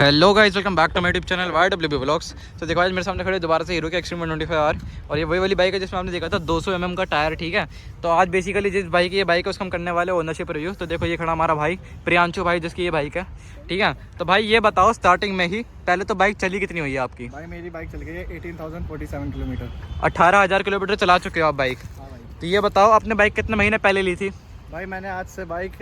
Hello guys, welcome back to my YouTube channel YWB vlogs. तो देखो आज मेरे सामने खड़े दोबारा से हीरो के एक्सट्रीम 125R और ये वही वाली बाइक है जिसमें आपने देखा था 200 mm का टायर। ठीक है, तो आज बेसिकली जिस बाइक की ये बाइक है उसका हम करने वाले ओनरशिप रिव्यू। तो देखो ये खड़ा हमारा भाई प्रियांशु भाई जिसकी ये बाइक है। ठीक है, तो भाई ये बताओ स्टार्टिंग में ही पहले तो बाइक चली कितनी हुई है आपकी? भाई मेरी बाइक चल गई है 18,047 किलोमीटर। 18,000 किलोमीटर चला चुके हो आप बाइक। हाँ भाई। तो ये बताओ आपने बाइक कितने महीने पहले ली थी? भाई मैंने आज से बाइक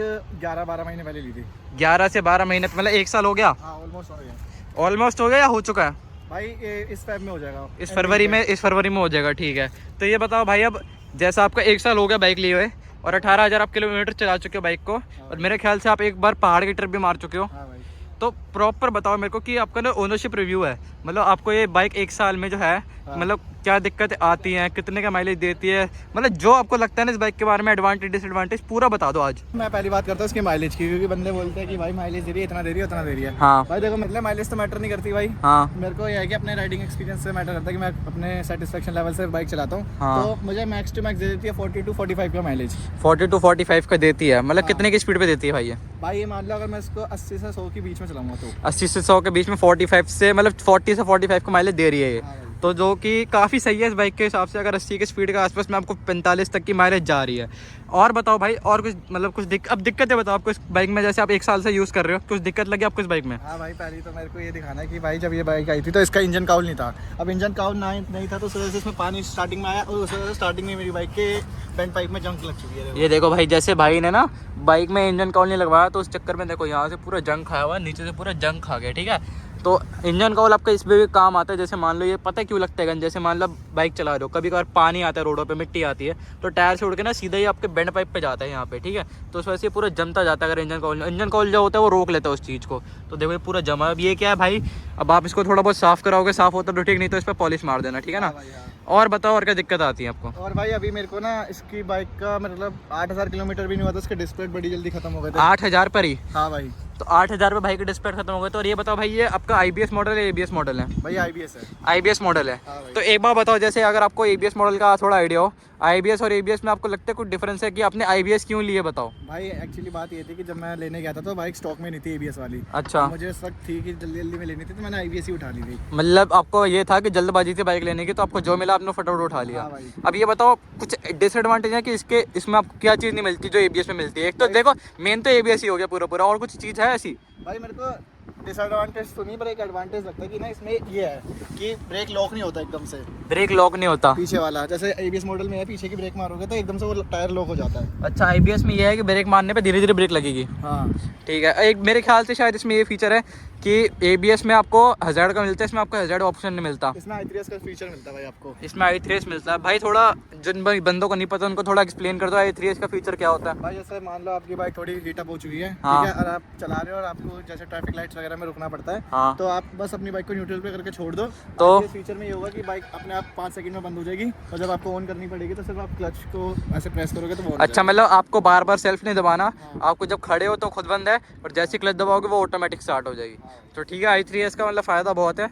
11-12 महीने पहले ली थी। 11 से 12 महीने, मतलब 1 साल हो गया? हाँ ऑलमोस्ट हो गया। ऑलमोस्ट हो गया या हो चुका है? भाई इस फेब में हो जाएगा, इस फरवरी में हो जाएगा। ठीक है, तो ये बताओ भाई अब जैसा आपका 1 साल हो गया बाइक लिए हुए और 18,000 आप किलोमीटर चला चुके हो बाइक को, और मेरे ख्याल से आप एक बार पहाड़ की ट्रिप भी मार चुके हो। हाँ भाई। तो प्रॉपर बताओ मेरे को कि आपका ना ओनरशिप रिव्यू है, मतलब आपको ये बाइक 1 साल में जो है मतलब क्या दिक्कत आती हैं, कितने का माइलेज देती है, मतलब जो आपको लगता है ना इस बाइक के बारे में एडवांटेज डिसएडवांटेज पूरा बता दो आज। मैं पहली बात करता हूँ इसके माइलेज की, क्योंकि बंदे बोलते हैं कि भाई माइलेज दे रही है, इतना दे रही है, उतना दे रही है। हाँ भाई देखो मतलब माइलेज तो मैटर नहीं करती भाई। हाँ मेरे को ये है कि अपने राइडिंग एक्सपीरियंस से मैटर करता है कि मैं अपने सेटिस्फेक्शन लेवल से बाइक चलाता हूँ। हाँ। तो मुझे मैक्स टू मैक्स दे देती है 40 to 45 का माइलेज। 40 to 45 का देती है, मतलब हाँ। कितने की स्पीड पे देती है भाई ये? भाई ये मान लो अगर मैं इसको 80 से 100 के बीच में चलाऊंगा तो 80 से 100 के बीच में 45 से मतलब 40 से 45 का माइलेज दे रही है ये। हाँ भाई। तो जो कि काफ़ी सही है इस बाइक के हिसाब से। अगर 80 की स्पीड के आसपास में आपको 45 तक की माइलेज जा रही है। और बताओ भाई और कुछ मतलब कुछ अब दिक्कतें बताओ आपको इस बाइक में, जैसे आप 1 साल से यूज़ कर रहे हो, कुछ दिक्कत लगी आपको इस बाइक में? हाँ भाई, पहले तो मेरे को ये दिखाना है कि भाई जब ये बाइक आई थी तो इसका इंजन काउल नहीं था। अब इंजन काउल नहीं था तो उस वजह से इसमें पानी स्टार्टिंग में आया और उस वजह से स्टार्टिंग में मेरी बाइक के बेंड पाइप में जंग लग चुकी है। ये देखो भाई, जैसे भाई ने ना बाइक में इंजन काउल नहीं लगवाया तो उस चक्कर में देखो यहाँ से पूरा जंग खाया हुआ है, नीचे से पूरा जंग खा गया। ठीक है, तो इंजन काउल आपका इस पे भी काम आता है। जैसे मान लो ये पता है क्यों लगता है, जैसे मान लो बाइक चला रहे हो, कभी कभार पानी आता है रोडों पे, मिट्टी आती है तो टायर से उड़ के ना सीधा ही आपके बेंड पाइप पे जाता है यहाँ पे। ठीक है, तो उस वजह से पूरा जमता जाता है। अगर इंजन काउल जो होता है वो रोक लेता है उस चीज़ को। तो देखो ये पूरा जमा। अब ये क्या है भाई, अब आप इसको थोड़ा बहुत साफ़ कराओगे, साफ़ होता तो ठीक, नहीं तो इस पर पॉलिश मार देना। ठीक है ना? और बताओ और क्या दिक्कत आती है आपको? और भाई अभी मेरे को ना इसकी बाइक का मतलब 8,000 किलोमीटर भी नहीं हुआ था, उसके डिस्प्ले बड़ी जल्दी खत्म हो गए थे। 8,000 पर ही? हाँ भाई। तो 8,000 पे भाई के डिस्प्ले खत्म हो गए। तो और ये बताओ भाई, ये आपका IBS मॉडल है, ABS मॉडल है? भाई IBS है। IBS मॉडल है। हाँ भाई। तो एक बार बताओ, जैसे अगर आपको ABS मॉडल का थोड़ा आइडिया हो, IBS और ABS में आपको लगता है कुछ डिफरेंस है कि आपने IBS क्यों लिए, बताओ। भाई एक्चुअली बात ये थी कि जब मैं लेने गया था तो बाइक स्टॉक में नहीं थी ABS वाली। अच्छा। तो मुझे इस वक्त थी कि जल्दी जल्दी में लेनी थी तो मैंने IBS ही उठा ली थी। मतलब आपको ये था कि जल्दबाजी थी बाइक लेने की, तो आपको जो मिला आपने फटाफट उठा लिया। हाँ भाई। अब ये बताओ कुछ डिसएडवांटेज है कि इसमें आपको क्या चीज़ नहीं मिलती जो ABS में मिलती है? एक तो देखो मेन तो ABS ही हो गया पूरा पूरा, और कुछ चीज़ है ऐसी? भाई मेरे को डिसएडवांटेज तो नहीं पर एक एडवांटेज लगता है कि ना इसमें ये है कि ब्रेक लॉक नहीं होता एकदम से। ब्रेक लॉक नहीं होता पीछे वाला जैसे ABS मॉडल में है, पीछे की ब्रेक मारोगे तो एकदम से वो टायर लॉक हो जाता है। अच्छा, IBS में ये है कि ब्रेक मारने पे धीरे धीरे ब्रेक लगेगी। हाँ ठीक है, एक मेरे ख्याल से शायद इसमें ये फीचर है कि ABS में आपको हज़ार्ड का मिलता है, इसमें आपको हज़ार्ड ऑप्शन नहीं मिलता। इसमें i3s का फीचर मिलता है भाई आपको। इसमें i3s मिलता है। भाई थोड़ा जिन बंदों को नहीं पता उनको थोड़ा एक्सप्लेन कर दो i3s का फीचर क्या होता है। भाई जैसे मान लो आपकी बाइक थोड़ी हीट अप हो चुकी है, हाँ। ठीक है, और आप चला रहे हो और आपको जैसे ट्रैफिक लाइट्स वगैरह में रुकना पड़ता है, हाँ। तो आप बस अपनी बाइक को न्यूट्रल पे करके छोड़ दो। तो इस फीचर में ये होगा कि बाइक अपने आप 5 सेकंड में बंद हो जाएगी और जब आपको ऑन करनी पड़ेगी तो सिर्फ आप क्लच को ऐसे प्रेस करोगे तो वो अच्छा, मतलब आपको बार बार सेल्फ नहीं दबाना। आपको जब खड़े हो तो खुद बंद है, और जैसे ही क्लच दबाओगे वो ऑटोमेटिक स्टार्ट हो जाएगी। तो ठीक है, i3s का मतलब फ़ायदा बहुत है।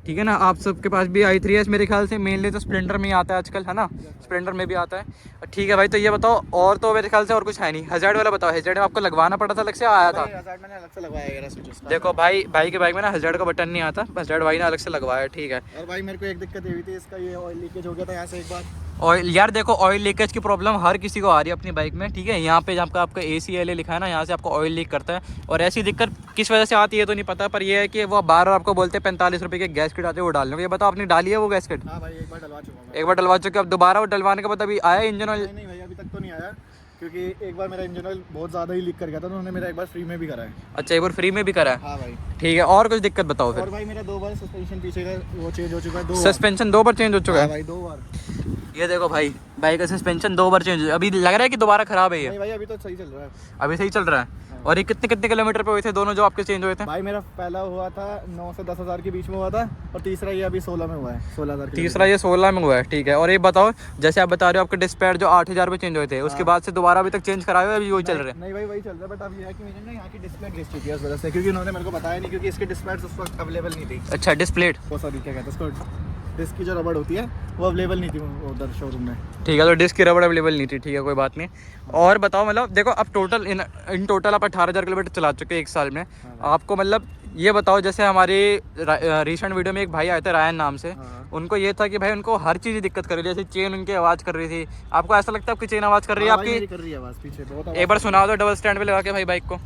ठीक है ना, आप सबके पास भी i3s मेरे ख्याल से मेनली तो स्प्लेंडर में ही आता है आजकल, है ना? स्प्लेंडर में भी आता है। ठीक है भाई, तो ये बताओ और तो मेरे ख्याल से और कुछ है नहीं। हज़ार्ड वाला बताओ, हज़ार्ड में आपको लगवाना पड़ा था, अलग से आया था? मैंने अलग से लगवाया है स्विचेस का। देखो भाई के बाइक में ना हज़ार्ड का बटन नहीं आता, हज़ार्ड भाई ने अलग से लगवाया। ठीक है। और भाई मेरे को एक दिक्कत ये हुई थी, इसका ये ऑयल लीकेज हो गया था यहाँ से एक बार। ऑयल यार देखो, ऑयल लीकेज की प्रॉब्लम हर किसी को आ रही है अपनी बाइक में। ठीक है, यहाँ पे जहाँ आपका ACLA लिखा है ना, यहाँ से आपको ऑयल लीक करता है। और ऐसी दिक्कत किस वजह से आती है तो नहीं पता, पर ये है कि वो बार बार आपको बोलते हैं 45 रुपये के गैस किट आते हैं वो डाल लो। ये बताओ आपने डाली है वो गैस किट? हाँ भाई, एक बार डलवा चुका हूँ। एक बार डलवा चुके, अब दोबारा वो डलवाने के बाद अभी आया इंजन ऑयल? नहीं भाई, अभी तक तो नहीं आया, क्योंकि एक बार मेरा इंजन ऑयल बहुत ज़्यादा ही लीक कर गया था तो उन्होंने मेरा एक बार फ्री में भी करा है। अच्छा, एक बार फ्री में भी करा है? हाँ भाई। ठीक है, और कुछ दिक्कत बताओ और फिर। भाई मेरा 2 बार सस्पेंशन पीछे का वो चेंज हो चुका है, 2 बार। सस्पेंशन 2 बार चेंज हो चुका हाँ है? भाई 2 बार। ये देखो भाई, बाइक का सस्पेंशन 2 बार चेंज, अभी लग रहा है कि दोबारा खराब है ये? नहीं भाई, अभी तो सही चल रहा है। अभी सही चल रहा है। और ये कितने कितने किलोमीटर पे हुए थे दोनों जो आपके चेंज हुए थे? भाई मेरा पहला हुआ था 9 से 10 हज़ार के बीच में हुआ था, और तीसरा ये अभी 16 में हुआ है, 16,000। तीसरा ये 16 में हुआ है। ठीक है, और ये बताओ जैसे आप बता रहे हो आपके डिस्पैच जो 8,000 पे चेंज हुए थे, उसके बाद से दोबारा अभी तक चेंज कराए हो, अभी वही चल रहे हैं? नहीं भाई वही चल रहा है, बट अब ये है कि मैंने ना यहाँ की डिस्प्ले घिस चुकी है उस वजह से, क्योंकि उन्होंने मेरे को बताया नहीं, क्योंकि इसके डिस्प्लेट उस वक्त अवेलेबल नहीं थी। अच्छा, डिस्प्लेट वो सॉरी क्या कहते हैं उसको, डिस्क की जो रबड़ होती है वो अवेलेबल नहीं थी उधर शोरूम में। ठीक है, तो डिस्क की रबड़ अवेलेबल नहीं थी। ठीक है, कोई बात नहीं। और बताओ मतलब देखो अब टोटल इन टोटल आप 18,000 किलोमीटर चला चुके हैं 1 साल में। आपको मतलब ये बताओ, जैसे हमारी रिसेंट वीडियो में एक भाई आए थे रायन नाम से, हाँ। उनको ये था कि भाई उनको हर चीज़ दिक्कत कर रही है, जैसे चेन उनकी आवाज़ कर रही थी। आपको ऐसा लगता है आपकी चेन आवाज़ कर रही है? हाँ भाई, आपकी मेरी कर रही है आवाज़ पीछे बहुत आवाज़ एक बार कर रही सुना दो डबल स्टैंड पे लगा के भाई बाइक को।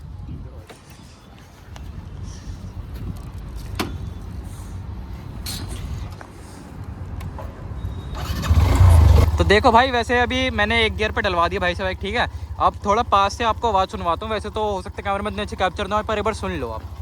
तो देखो भाई, वैसे अभी मैंने एक गियर पे डलवा दिया भाई से बाइक, ठीक है। अब थोड़ा पास से आपको आवाज़ सुनवाता हूँ, वैसे तो हो सकता है कैमरे में इतने अच्छे कैप्चर ना हो, पर एक बार सुन लो आप।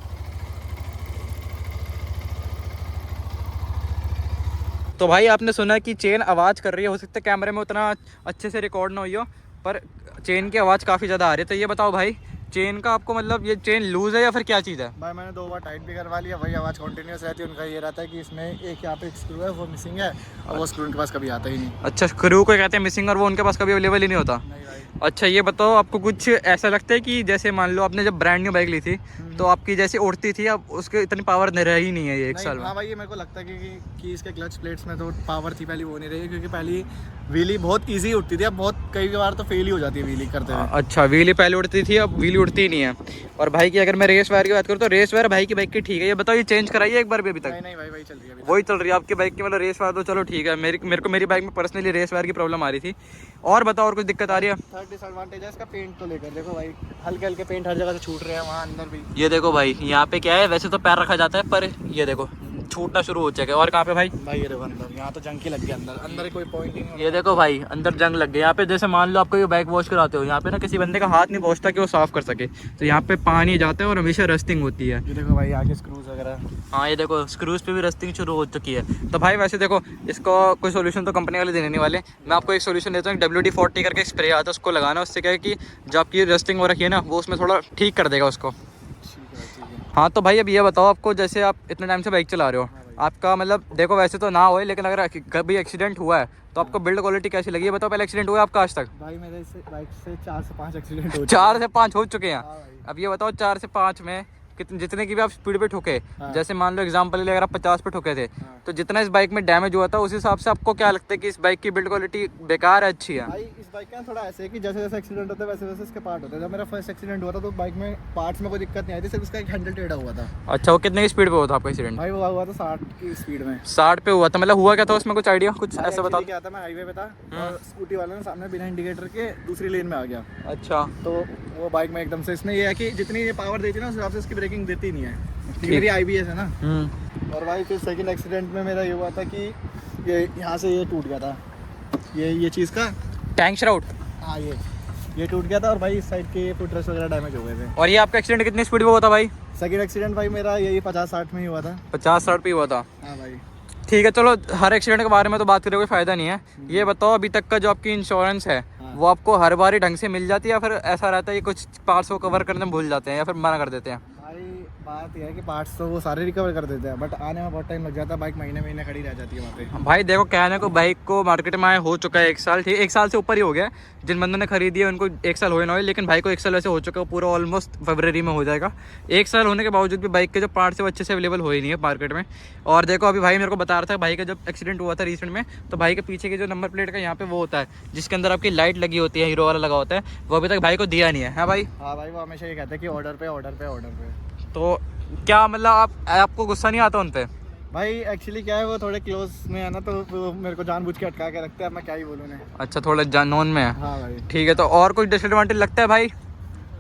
तो भाई आपने सुना कि चेन आवाज़ कर रही है, हो सकता है कैमरे में उतना अच्छे से रिकॉर्ड ना हुई हो, पर चेन की आवाज़ काफ़ी ज़्यादा आ रही है। तो ये बताओ भाई, चेन का आपको मतलब ये चेन लूज़ है या फिर क्या चीज़ है? भाई मैंने 2 बार टाइट भी करवा लिया, वही आवाज़ कंटिन्यूस रहती है। उनका ये रहता है कि इसमें एक यहाँ पे एक स्क्रू है, वो मिसिंग है, और वो स्क्रू उनके पास कभी आता ही नहीं। अच्छा, स्क्रू को कहते हैं मिसिंग, और वो उनके पास कभी अवेलेबल ही नहीं होता। नहीं भाई। अच्छा, ये बताओ आपको कुछ ऐसा लगता है कि जैसे मान लो आपने जब ब्रांड न्यू बाइक ली थी तो आपकी जैसी उड़ती थी, अब उसके इतनी पावर नहीं रही नहीं है ये एक नहीं, साल में? हाँ भाई, ये मेरे को लगता है कि इसके क्लच प्लेट्स में तो पावर थी पहले, वो नहीं रही, क्योंकि पहली व्हीली बहुत इजी उठती थी, अब बहुत कई बार तो फेल ही हो जाती है व्हीली करते हुए। अच्छा, व्हीली पहले उड़ती थी, अब व्हीली उड़ती ही नहीं है। और भाई की अगर मैं रेस वायर की बात करूँ तो रेस वायर भाई की बाइक की ठीक है। ये बताओ, ये चेंज कराइए एक बार भी अभी तक? नहीं नहीं भाई, वही चल रही है अभी। वही चल रही है आपकी बाइक की, मतलब रेस वायर तो चलो ठीक है। मेरे को मेरी बाइक में पर्सनली रेस वायर की प्रॉब्लम आ रही थी। और बताओ, और कुछ दिक्कत आ रही है? थर्ड डिसएडवांटेज है इसका पेंट को लेकर। देखो भाई, हल्के हल्के पेंट हर जगह से छूट रहे हैं, वहाँ अंदर भी। ये देखो भाई, यहाँ पे क्या है, वैसे तो पैर रखा जाता है, पर ये देखो छूटना शुरू हो जाएगा। और कहाँ पे भाई? भाई ये देखो अंदर, यहाँ तो जंग की लग गया, अंदर अंदर कोई पॉइंट ही नहीं। ये देखो भाई, अंदर जंग लग गया। यहाँ पे जैसे मान लो आपको ये बाइक वॉश कराते हो, यहाँ पे ना किसी बंदे का हाथ नहीं पहुँचता कि वो साफ कर सके, तो यहाँ पे पानी जाता है और हमेशा रस्टिंग होती है। ये देखो भाई, आगे स्क्रूज वगैरह। हाँ, ये देखो स्क्रूज पे भी रस्टिंग शुरू हो चुकी है। तो भाई वैसे देखो, इसको कोई सोल्यूशन तो कंपनी वाले देने नहीं वाले। मैं आपको एक सोल्यूशन देता हूँ, WD-40 करके स्प्रे आता है, उसको लगाना। उससे क्या है कि जो आपकी रस्टिंग हो रखी है ना, वो उसमें थोड़ा ठीक कर देगा उसको। ठीक है। हाँ, तो भाई अब ये बताओ, आपको जैसे आप इतने टाइम से बाइक चला रहे हो, आपका मतलब देखो वैसे तो ना होए, लेकिन अगर कभी एक्सीडेंट हुआ है तो आपको बिल्ड क्वालिटी कैसी लगी? ये बताओ, पहले एक्सीडेंट हुआ है आपका आज तक? भाई मेरे इस बाइक से 4 से 5 एक्सीडेंट हो चुके 4 से 5 हो चुके हैं। हाँ भाई। अब ये बताओ, 4 से 5 में जितने की भी आप स्पीड पे ठोके, हाँ। जैसे मान लो एग्जांपल ले, अगर आप 50 पे ठोके थे, हाँ। तो जितना इस बाइक में डैमेज हुआ था, उस हिसाब से आपको क्या लगता है कि इस बाइक की बिल्ड क्वालिटी बेकार है, अच्छी है? भाई इस बाइक का थोड़ा ऐसे है कि जैसे जैसे एक्सीडेंट होता है वैसे वैसे इसके पार्ट होते हैं। जब मेरा फर्स्ट एक्सीडेंट हुआ था तो बाइक में पार्ट्स में कोई दिक्कत नहीं आई थी, सिर्फ उसका एक हैंडल टेढ़ा हुआ था। अच्छा, वो कितने की स्पीड पे हुआ था आपका एक्सीडेंट? भाई वो हुआ था 60 की स्पीड में। 60 पे हुआ था? मतलब हुआ क्या था उसमें, कुछ आइडिया कुछ ऐसा बताओ। क्या था, मैं हाईवे पे था और स्कूटी वाले ने सामने बिना इंडिकेटर के दूसरी लेन में आ गया। अच्छा, तो वो बाइक में एकदम से इसने ये है कि जितनी ये पावर देती है ना, उस हिसाब से इसकी ब्रेकिंग देती नहीं है, क्योंकि मेरी IBS है ना। और भाई फिर सेकंड एक्सीडेंट में मेरा ये हुआ था कि ये यहाँ से ये टूट गया था, ये चीज़ का टैंक श्राउड। हाँ, ये टूट गया था, और भाई इस साइड के फुटरेस्ट वगैरह डैमेज हो गए थे। और ये आपका एक्सीडेंट कितनी स्पीड पे हुआ था भाई? सेकंड एक्सीडेंट भाई मेरा यही 50-60 में ही हुआ था। 50-60 पे हुआ था? हाँ भाई। ठीक है, चलो हर एक्सीडेंट के बारे में तो बात करने कोई फ़ायदा नहीं है। ये बताओ, अभी तक का जो आपकी इंश्योरेंस है, वो आपको हर बार ही ढंग से मिल जाती है, या फिर ऐसा रहता है कि कुछ पार्ट्स को कवर करने में भूल जाते हैं या फिर मना कर देते हैं? भाई बात यह है कि पार्ट्स तो वो सारे रिकवर कर देते हैं, बट आने में बहुत टाइम लग जाता है। बाइक महीने खड़ी रह जाती है वहाँ पे। भाई देखो, कहने को बाइक को मार्केट में आए हो चुका है 1 साल, ठीक, 1 साल से ऊपर ही हो गया। जिन बंदों ने खरीदी है उनको 1 साल हो ना हो, लेकिन भाई को 1 साल वैसे हो चुका है, पूरा ऑलमोस्ट फरवरी में हो जाएगा। 1 साल होने के बावजूद भी बाइक के जो पार्ट्स है वो अच्छे से अवेलेबल हो ही नहीं है मार्केट में। और देखो, अभी भाई मेरे को बता रहा था, भाई का जब एक्सीडेंट हुआ था रिसेंट में, तो भाई के पीछे के जो नंबर प्लेट का यहाँ पे वो होता है जिसके अंदर आपकी लाइट लगी होती है, हीरो वाला लगा होता है, वो अभी तक भाई को दिया नहीं है। हाँ भाई? हाँ भाई, वो हमेशा ये कहते हैं कि ऑर्डर पे। तो क्या मतलब आपको गुस्सा नहीं आता उन पे? भाई एक्चुअली क्या है, वो थोड़े क्लोज में है ना, तो वो मेरे को जानबूझ के अटका के रखते हैं। अब मैं क्या ही बोलूँ उन्हें। अच्छा, थोड़ा नॉन में है। हाँ भाई। ठीक है, तो और कुछ डिसएडवांटेज लगता है भाई?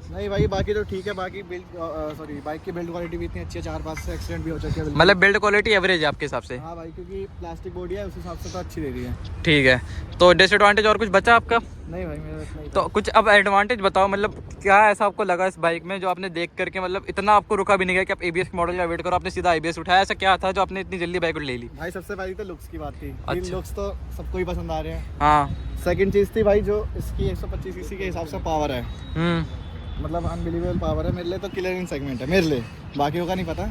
नहीं भाई, बाकी तो ठीक है। बाकी बाइक की बिल्ड क्वालिटी भी इतनी अच्छी है, 4-5 से एक्सीडेंट भी हो चुके हैं। मतलब बिल्ड क्वालिटी एवरेज है आपके हिसाब से? हाँ भाई, क्योंकि प्लास्टिक बॉडी है, उस हिसाब से तो अच्छी दे रही है। ठीक है, तो डिसएडवांटेज और कुछ बचा आपका? नहीं भाई, मेरा इतना ही था। तो कुछ अब एडवांटेज बताओ, मतलब क्या ऐसा आपको लगा इस बाइक में जो आपने देख करके मतलब इतना आपको रुका भी नहीं गया कि आप ABS मॉडल का वेट करो, आपने सीधा IBS उठाया? ऐसा क्या था जो आपने इतनी जल्दी बाइक ले ली? भाई सबसे पहली तो लुक्स की बात थी। अच्छा। लुक्स तो सबको ही पसंद आ रहे हैं। हाँ। सेकंड चीज़ थी भाई, जो इसकी 125 सीसी के हिसाब से पावर है, मतलब अनबिलीवेबल पावर है। मेरे लिए तो किलर इन सेगमेंट है, मेरे लिए। बाकियों का नहीं पता,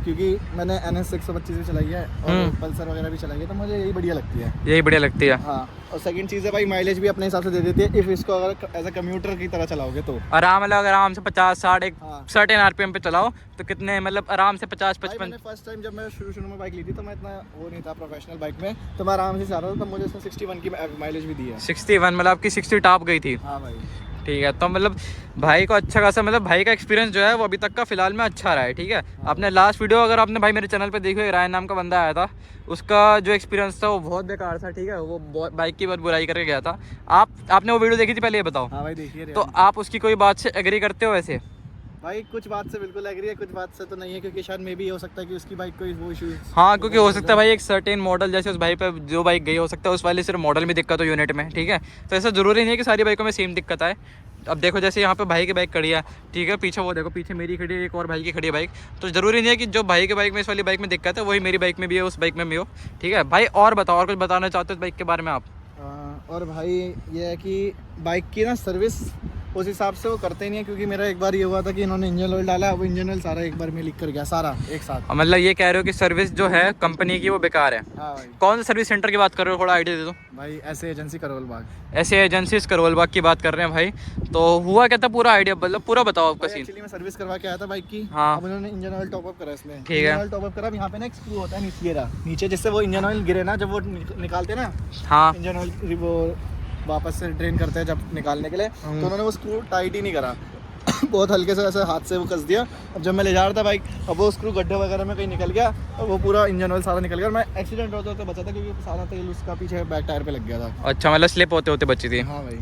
क्योंकि मैंने NS 125 भी चलाई है और पल्सर वगैरह भी चलाई है, तो मुझे यही बढ़िया लगती है। यही बढ़िया लगती है? हाँ। और सेकंड चीज़ है भाई, माइलेज भी अपने हिसाब से दे देती है, इफ़ इसको अगर एज अ कम्यूटर की तरह चलाओगे तो। आराम से 50-60 एक हाँ। सर्टेन RPM पे चलाओ तो कितने, मतलब आराम से 50-55? मैंने फर्स्ट टाइम जब मैं शुरू में बाइक ली थी, तो मैं इतना वो नहीं था प्रोफेशनल बाइक में, तो मैं आराम से चला रहा था, तो मुझे इसने 61 की माइलेज भी दी है। 61 मतलब आपकी 60 टॉप गई थी? हाँ भाई। ठीक है, तो मतलब भाई को अच्छा खासा, मतलब भाई का एक्सपीरियंस जो है वो अभी तक का फिलहाल में अच्छा रहा है। ठीक है, आपने लास्ट वीडियो अगर आपने भाई मेरे चैनल पे देखी, रायन नाम का बंदा आया था, उसका जो एक्सपीरियंस था वो बहुत बेकार था। ठीक है, वो बाइक की बहुत बुराई करके गया था। आपने वो वीडियो देखी थी, पहले ये बताओ। हाँ भाई देखिए। तो आप उसकी कोई बात से एग्री करते हो वैसे? भाई कुछ बात से बिल्कुल एग्री है, कुछ बात से तो नहीं है, क्योंकि शायद मे भी हो सकता है कि उसकी बाइक कोई वो इशू। हाँ, क्योंकि हो सकता है भाई एक सर्टेन मॉडल जैसे उस भाई पे जो बाइक गई, हो सकता है उस वाले सिर्फ मॉडल में दिक्कत हो यूनिट में। ठीक है, तो ऐसा ज़रूरी नहीं है कि सारी बाइकों में सेम दिक्कत आए। अब देखो जैसे यहाँ पे भाई की बाइक खड़ी है, ठीक है, पीछे वो देखो, पीछे मेरी खड़ी है, एक और भाई की खड़ी है बाइक। तो ज़रूरी नहीं है कि जो भाई की बाइक में, इस वाली बाइक में दिक्कत है, वही मेरी बाइक में भी है, उस बाइक में भी हो। ठीक है भाई, और बताओ, और कुछ बताना चाहते हो बाइक के बारे में आप? और भाई ये है कि बाइक की ना सर्विस उस हिसाब से वो करते ही नहीं है, क्योंकि मेरा एक बार ये हुआ था कि इन्होंने इंजन ऑयल डाला, वो इंजन ऑयल सारा एक बार में लीक कर गया, सारा एक साथ। मतलब ये कह रहे हो कि सर्विस जो है कंपनी की वो बेकार है? हाँ भाई। कौन सा सर्विस सेंटर की बात कर रहे हो, थोड़ा आइडिया दे दो भाई ऐसे एजेंसी करोल बाग। ऐसे एजेंसी करोल बाग की बात कर रहे हैं भाई। तो हुआ क्या था, पूरा आइडिया मतलब पूरा बताओ आपका सीन। एक्चुअली मैं सर्विस करवा के आया था बाइक की। हाँ। अब उन्होंने इंजन ऑयल टॉप अप करा इसमें। ठीक है। इंजन ऑयल टॉप अप करा, यहाँ पे ना एक स्क्रू होता है नीचे, जिससे वो इंजन ऑयल गिरे ना, जब वो निकालते ना हाँ, इंजन ऑयल, वो वापस से ड्रेन करते हैं जब निकालने के लिए, तो उन्होंने वो स्क्रू टाइट ही नहीं करा। बहुत हल्के से ऐसे हाथ से वो कस दिया। अब जब मैं ले जा रहा था बाइक, अब वो स्क्रू गड्ढे वगैरह में कहीं निकल गया और वो पूरा इंजन ऑयल सारा निकल गया, और मैं एक्सीडेंट होते होते बचा था, क्योंकि सारा तेल उसका पीछे बैक टायर पे लग गया था। अच्छा, मतलब स्लिप होते होते बची थी। हाँ भाई।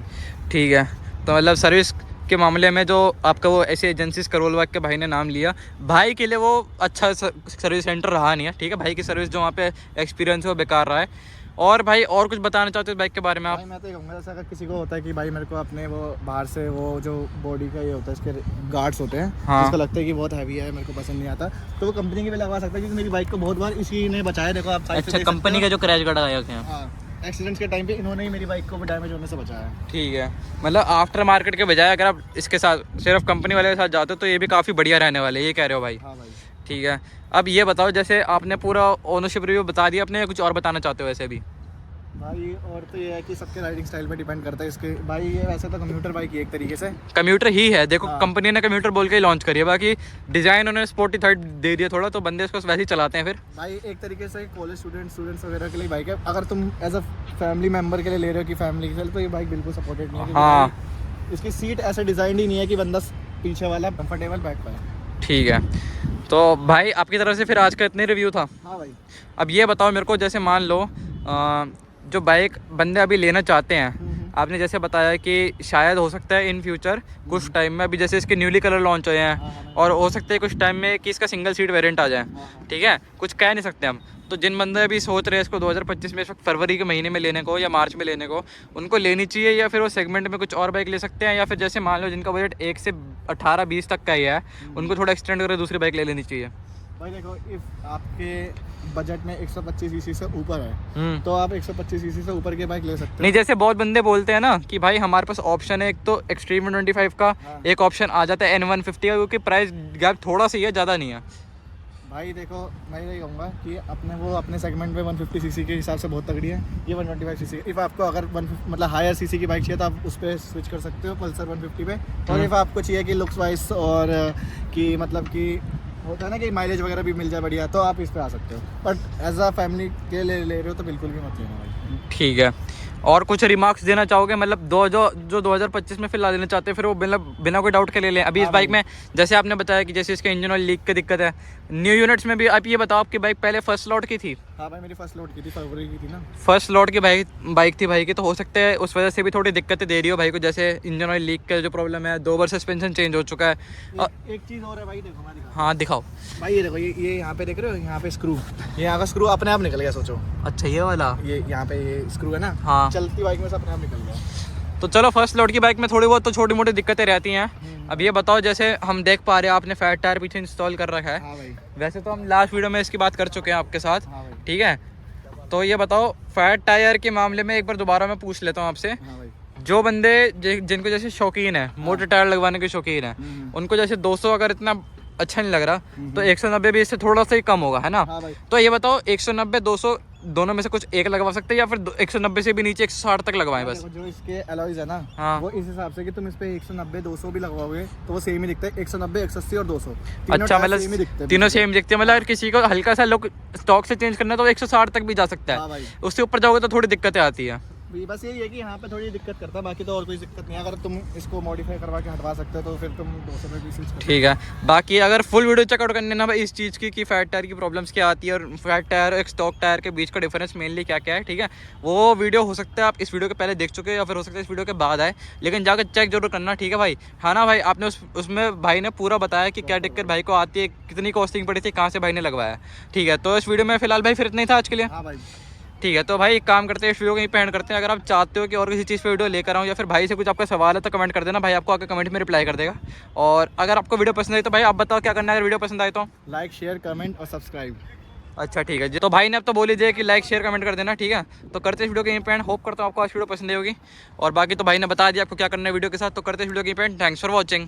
ठीक है, तो मतलब सर्विस के मामले में जो आपका वो ऐसे एजेंसीज करोल बाग के भाई ने नाम लिया, भाई के लिए वो अच्छा सर्विस सेंटर रहा नहीं है। ठीक है, भाई की सर्विस जो वहाँ पे एक्सपीरियंस है वो बेकार रहा है। और भाई और कुछ बताना चाहते हो बाइक के बारे में आप? भाई मैं तो ये कहूँगा, जैसे अगर किसी को होता है कि भाई मेरे को अपने वो बाहर से वो जो बॉडी का ये होता है, इसके गार्ड्स होते हैं, हाँ। जिसको लगता है कि बहुत हैवी है, मेरे को पसंद नहीं आता, तो वो कंपनी के भी लगवा सकता है, क्योंकि मेरी बाइक को बहुत बार इसी ने बचाया। देखो आप साइड से अच्छा, देख सकते कंपनी हो। का जो क्रैश गार्ड आया है। हाँ, एक्सीडेंट्स के टाइम पे इन्होंने ही मेरी बाइक को डैमेज होने से बचाया है। ठीक है, मतलब आफ्टर मार्केट के बजाय अगर आप इसके साथ सिर्फ कंपनी वाले के साथ जाते हो तो ये भी काफ़ी बढ़िया रहने वाले, ये कह रहे हो भाई? हाँ भाई। ठीक है, अब ये बताओ, जैसे आपने पूरा ओनरशिप रिव्यू बता दिया अपने, कुछ और बताना चाहते हो वैसे भी? भाई और तो ये है कि सबके राइडिंग स्टाइल पे डिपेंड करता है इसके। भाई ये वैसे तो कम्यूटर बाइक ही एक तरीके से कम्यूटर ही है, देखो हाँ। कंपनी ने कम्यूटर बोल के ही लॉन्च करी है, बाकी डिज़ाइन उन्होंने स्पोर्टी थर्ड दे दिया थोड़ा, तो बंदे इसको वैसे ही चलाते हैं फिर। भाई एक तरीके से कॉलेज स्टूडेंट्स वगैरह के लिए बाइक है। अगर तुम एज अ फैमिली मेंबर के लिए ले रहे हो कि फैमिली के लिए, तो ये बाइक बिल्कुल सपोर्टेड नहीं है, क्योंकि हाँ। भाई इसकी सीट ऐसे डिज़ाइन ही नहीं है कि बंदा पीछे वाला कंफर्टेबल बैठ पाए। ठीक है, तो भाई आपकी तरफ से फिर आज का इतने रिव्यू था। हाँ भाई। अब ये बताओ मेरे को, जैसे मान लो जो बाइक बंदे अभी लेना चाहते हैं, आपने जैसे बताया कि शायद हो सकता है इन फ्यूचर कुछ टाइम में, अभी जैसे इसके न्यूली कलर लॉन्च हुए हैं, और हो सकता है कुछ टाइम में कि इसका सिंगल सीट वेरिएंट आ जाए। ठीक है, कुछ कह नहीं सकते हम। तो जिन बंदे अभी सोच रहे हैं इसको 2025 में, इस वक्त फरवरी के महीने में लेने को या मार्च में लेने को, उनको लेनी चाहिए, या फिर वो सेगमेंट में कुछ और बाइक ले सकते हैं, या फिर जैसे मान लो जिनका बजट 1 से 18-20 तक का ही है, उनको थोड़ा एक्सटेंड करके दूसरी बाइक ले लेनी चाहिए? भाई देखो, इफ आपके बजट में 125 सीसी से ऊपर है, तो आप 125 सीसी से ऊपर की बाइक ले सकते हो। नहीं, जैसे बहुत बंदे बोलते हैं ना कि भाई हमारे पास ऑप्शन है, एक तो एक्सट्रीम 125 का, एक ऑप्शन आ जाता है N150 का, क्योंकि प्राइस गैप थोड़ा सा ही है, ज़्यादा नहीं है। भाई देखो, मैं यही कहूँगा कि अपने सेगमेंट में 150 सीसी के हिसाब से बहुत तगड़ी है, ये 125 सीसी। इफ़ आपको अगर मतलब हायर सीसी की बाइक चाहिए तो आप उस पर स्विच कर सकते हो, पल्सर 150 पे। और इफ़ आपको चाहिए कि लुक्स वाइज और कि मतलब कि होता है ना कि माइलेज वगैरह भी मिल जाए बढ़िया, तो आप इस पे आ सकते हो। बट एज अ फैमिली के लिए ले रहे हो तो बिल्कुल भी मत लेना भाई। ठीक है, और कुछ रिमार्क्स देना चाहोगे, मतलब जो 2025 में फिलहाल लेना चाहते हैं, फिर वो बिना कोई डाउट के ले लें अभी इस बाइक में? जैसे आपने बताया कि जैसे इसके इंजन ऑयल लीक की दिक्कत है, न्यू यूनिट्स में भी आप ये बताओ, आपकी बाइक पहले फर्स्ट लॉट की थी? हाँ भाई, मेरी फर्स्ट लोड की थी, फरवरी की थी ना। फर्स्ट लॉट की बाइक थी भाई की, तो हो सकता है उस वजह से भी थोड़ी दिक्कतें दे रही हो भाई को, जैसे इंजन ऑयल लीक का जो प्रॉब्लम है, 2 बार सस्पेंशन चेंज हो चुका है। एक चीज़ और है भाई, देखो मैं दिखाऊं। हाँ दिखाओ भाई, ये देखो, ये यहाँ पे देख रहे हो, यहाँ पे स्क्रू, ये यहाँ का स्क्रू अपने आप निकल गया, सोचो। अच्छा, ये वाला ये यहाँ पे ये स्क्रू है ना, हाँ। चलती बाइक में से अपने आप निकल गया। तो चलो, फर्स्ट लॉट की बाइक में थोड़ी बहुत तो छोटी मोटी दिक्कतें रहती हैं। अब ये बताओ, जैसे हम देख पा रहे हैं आपने फैट टायर पीछे इंस्टॉल कर रखा है। हाँ भाई। वैसे तो हम लास्ट वीडियो में इसकी बात कर चुके हैं आपके साथ। हाँ भाई। ठीक है, तो ये बताओ फैट टायर के मामले में एक बार दोबारा मैं पूछ लेता हूँ आपसे। हाँ भाई। जो बंदे जिनको जैसे शौकीन है, मोटे टायर लगवाने के शौकीन है, उनको जैसे 200 अगर इतना अच्छा नहीं लग रहा, तो 190 भी इससे थोड़ा सा ही कम होगा, है ना? हाँ भाई। तो ये बताओ 190 200 दोनों में से कुछ एक लगवा सकते हैं, या फिर 190 से भी नीचे 160 तक लगवाएं बस? जो इसके अलॉयज है ना, हाँ। वो इस हिसाब से कि तुम इस पे 190 200 भी लगवाओगे तो वो सेम ही दिखता है। 190 180 और 200 अच्छा, मतलब तीनों सेम दिखते हैं। मतलब अगर किसी को हल्का सा लुक स्टॉक से चेंज करना है तो 160 तक भी जा सकता हाँ है, भाई। उससे ऊपर जाओगे तो थोड़ी दिक्कतें आती है। बस यही है कि यहाँ पे थोड़ी दिक्कत करता है, बाकी तो और कोई दिक्कत नहीं है। अगर तुम इसको मॉडिफाई करवा के हटवा सकते हो तो फिर तुम 200 रुपये स्विच कर। ठीक है, बाकी अगर फुल वीडियो चेकआउट करने ना भाई इस चीज़ की कि फैट टायर की प्रॉब्लम्स क्या आती है और फैट टायर और एक स्टॉक टायर के बीच का डिफरेंस मेनली क्या क्या है, ठीक है, वो वीडियो हो सकता है आप इस वीडियो के पहले देख चुके हो या फिर हो सकता है इस वीडियो के बाद आए, लेकिन जाकर चेक जरूर करना, ठीक है भाई। हाँ ना भाई, आपने उसमें भाई ने पूरा बताया कि क्या दिक्कत भाई को आती है, कितनी कॉस्टिंग पड़ी थी, कहाँ से भाई ने लगवाया, ठीक है। तो इस वीडियो में फिलहाल भाई फिर इतना ही था आज के लिए। हाँ भाई ठीक है, तो भाई एक काम करते हैं, इस वीडियो को यहीं पे एंड करते हैं। अगर आप चाहते हो कि और किसी चीज़ पे वीडियो लेकर आऊँ या फिर भाई से कुछ आपका सवाल है तो कमेंट कर देना, भाई आपको आके कमेंट में रिप्लाई कर देगा। और अगर आपको वीडियो पसंद आई तो भाई आप बताओ क्या करना है अगर वीडियो पसंद आए तो। लाइक शेयर कमेंट और सब्सक्राइब। अच्छा ठीक है जी, तो भाई ने अब तो बोल लीजिए कि लाइक शेयर कमेंट कर देना, ठीक है। तो करते इस वीडियो के यहीं पे एंड, होप करता हूँ आपको आज वीडियो पसंद आई होगी। और बाकी तो भाई ने बता दिया आपको क्या करना है वीडियो के साथ, तो करते इस वीडियो के यहीं पे एंड। Thanks for watching.